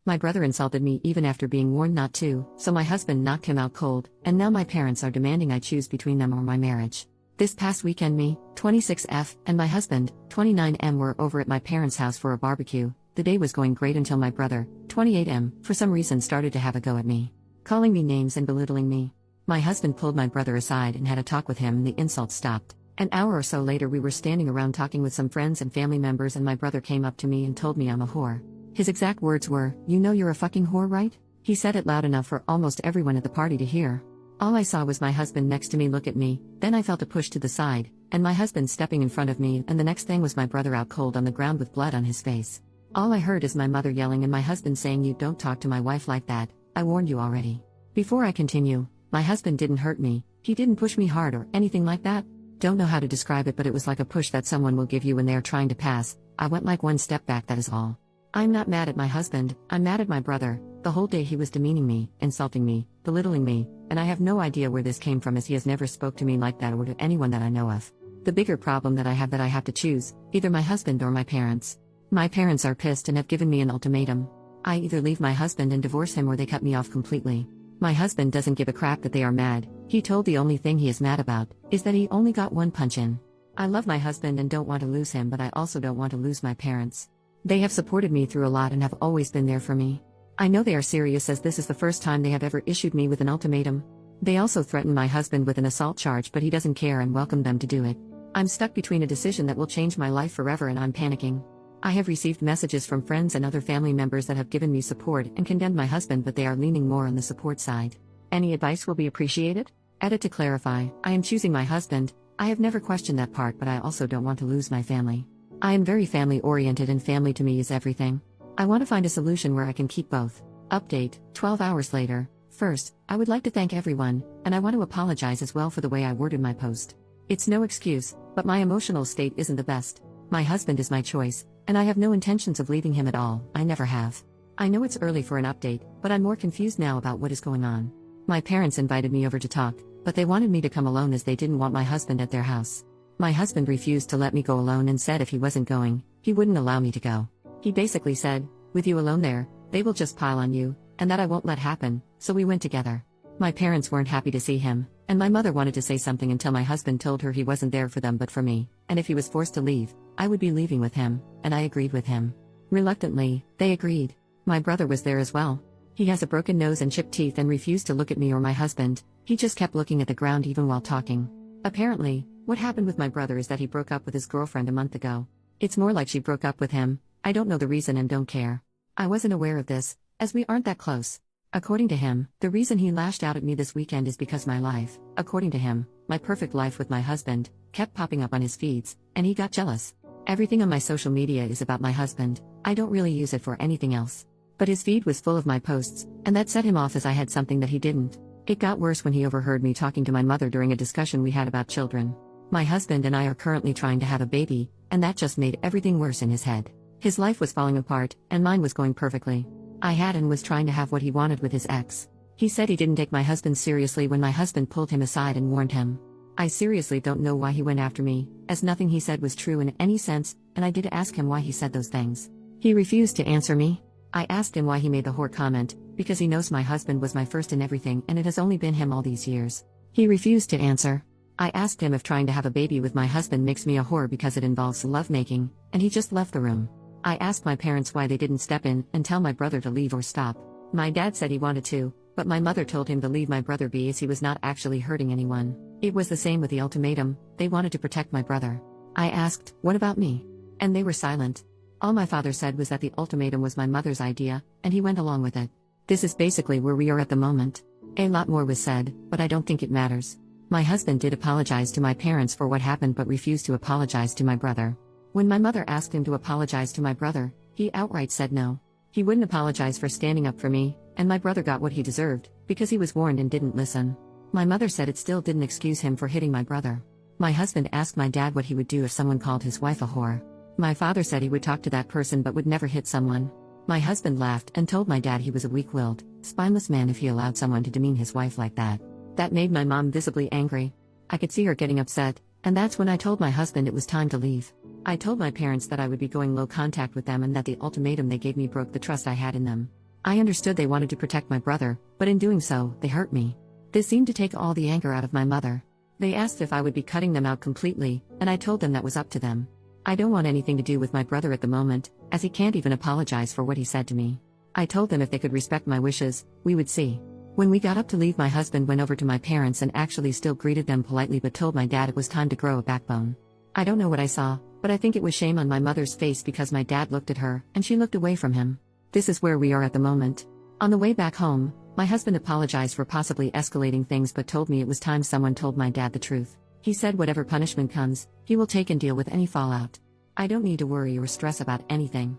My brother insulted me even after being warned not to, so my husband knocked him out cold, and now my parents are demanding I choose between them or my marriage. This past weekend me, 26F, and my husband, 29M were over at my parents' house for a barbecue. The day was going great until my brother, 28M, for some reason started to have a go at me, calling me names and belittling me. My husband pulled my brother aside and had a talk with him and the insults stopped. An hour or so later we were standing around talking with some friends and family members and my brother came up to me and told me I'm a whore. His exact words were, "You know you're a fucking whore, right?" He said it loud enough for almost everyone at the party to hear. All I saw was my husband next to me look at me, then I felt a push to the side, and my husband stepping in front of me, and the next thing was my brother out cold on the ground with blood on his face. All I heard is my mother yelling and my husband saying, "You don't talk to my wife like that, I warned you already." Before I continue, my husband didn't hurt me, he didn't push me hard or anything like that. Don't know how to describe it, but it was like a push that someone will give you when they are trying to pass. I went like one step back, that is all. I'm not mad at my husband, I'm mad at my brother. The whole day he was demeaning me, insulting me, belittling me, and I have no idea where this came from as he has never spoke to me like that or to anyone that I know of. The bigger problem that I have to choose, either my husband or my parents. My parents are pissed and have given me an ultimatum. I either leave my husband and divorce him or they cut me off completely. My husband doesn't give a crap that they are mad, he told the only thing he is mad about, is that he only got one punch in. I love my husband and don't want to lose him, but I also don't want to lose my parents. They have supported me through a lot and have always been there for me. I know they are serious as this is the first time they have ever issued me with an ultimatum. They also threatened my husband with an assault charge, but he doesn't care and welcomed them to do it. I'm stuck between a decision that will change my life forever and I'm panicking. I have received messages from friends and other family members that have given me support and condemned my husband, but they are leaning more on the support side. Any advice will be appreciated? Edit to clarify, I am choosing my husband. I have never questioned that part, but I also don't want to lose my family. I am very family oriented and family to me is everything. I want to find a solution where I can keep both. Update, 12 hours later. First, I would like to thank everyone, and I want to apologize as well for the way I worded my post. It's no excuse, but my emotional state isn't the best. My husband is my choice, and I have no intentions of leaving him at all, I never have. I know it's early for an update, but I'm more confused now about what is going on. My parents invited me over to talk, but they wanted me to come alone as they didn't want my husband at their house. My husband refused to let me go alone and said if he wasn't going, he wouldn't allow me to go. He basically said, "With you alone there, they will just pile on you, and that I won't let happen," so we went together. My parents weren't happy to see him, and my mother wanted to say something until my husband told her he wasn't there for them but for me, and if he was forced to leave, I would be leaving with him, and I agreed with him. Reluctantly, they agreed. My brother was there as well. He has a broken nose and chipped teeth and refused to look at me or my husband, he just kept looking at the ground even while talking. Apparently, what happened with my brother is that he broke up with his girlfriend a month ago. It's more like she broke up with him, I don't know the reason and don't care. I wasn't aware of this, as we aren't that close. According to him, the reason he lashed out at me this weekend is because my life, according to him, my perfect life with my husband, kept popping up on his feeds, and he got jealous. Everything on my social media is about my husband, I don't really use it for anything else. But his feed was full of my posts, and that set him off as I had something that he didn't. It got worse when he overheard me talking to my mother during a discussion we had about children. My husband and I are currently trying to have a baby, and that just made everything worse in his head. His life was falling apart, and mine was going perfectly. I had and was trying to have what he wanted with his ex. He said he didn't take my husband seriously when my husband pulled him aside and warned him. I seriously don't know why he went after me, as nothing he said was true in any sense, and I did ask him why he said those things. He refused to answer me. I asked him why he made the whore comment, because he knows my husband was my first in everything and it has only been him all these years. He refused to answer. I asked him if trying to have a baby with my husband makes me a whore because it involves lovemaking, and he just left the room. I asked my parents why they didn't step in and tell my brother to leave or stop. My dad said he wanted to, but my mother told him to leave my brother be as he was not actually hurting anyone. It was the same with the ultimatum, they wanted to protect my brother. I asked, "What about me?" And they were silent. All my father said was that the ultimatum was my mother's idea, and he went along with it. This is basically where we are at the moment. A lot more was said, but I don't think it matters. My husband did apologize to my parents for what happened but refused to apologize to my brother. When my mother asked him to apologize to my brother, he outright said no. He wouldn't apologize for standing up for me, and my brother got what he deserved, because he was warned and didn't listen. My mother said it still didn't excuse him for hitting my brother. My husband asked my dad what he would do if someone called his wife a whore. My father said he would talk to that person but would never hit someone. My husband laughed and told my dad he was a weak-willed, spineless man if he allowed someone to demean his wife like that. That made my mom visibly angry. I could see her getting upset, and that's when I told my husband it was time to leave. I told my parents that I would be going low contact with them and that the ultimatum they gave me broke the trust I had in them. I understood they wanted to protect my brother, but in doing so, they hurt me. This seemed to take all the anger out of my mother. They asked if I would be cutting them out completely, and I told them that was up to them. I don't want anything to do with my brother at the moment, as he can't even apologize for what he said to me. I told them if they could respect my wishes, we would see. When we got up to leave, my husband went over to my parents and actually still greeted them politely but told my dad it was time to grow a backbone. I don't know what I saw, but I think it was shame on my mother's face because my dad looked at her, and she looked away from him. This is where we are at the moment. On the way back home, my husband apologized for possibly escalating things but told me it was time someone told my dad the truth. He said whatever punishment comes, he will take and deal with any fallout. I don't need to worry or stress about anything.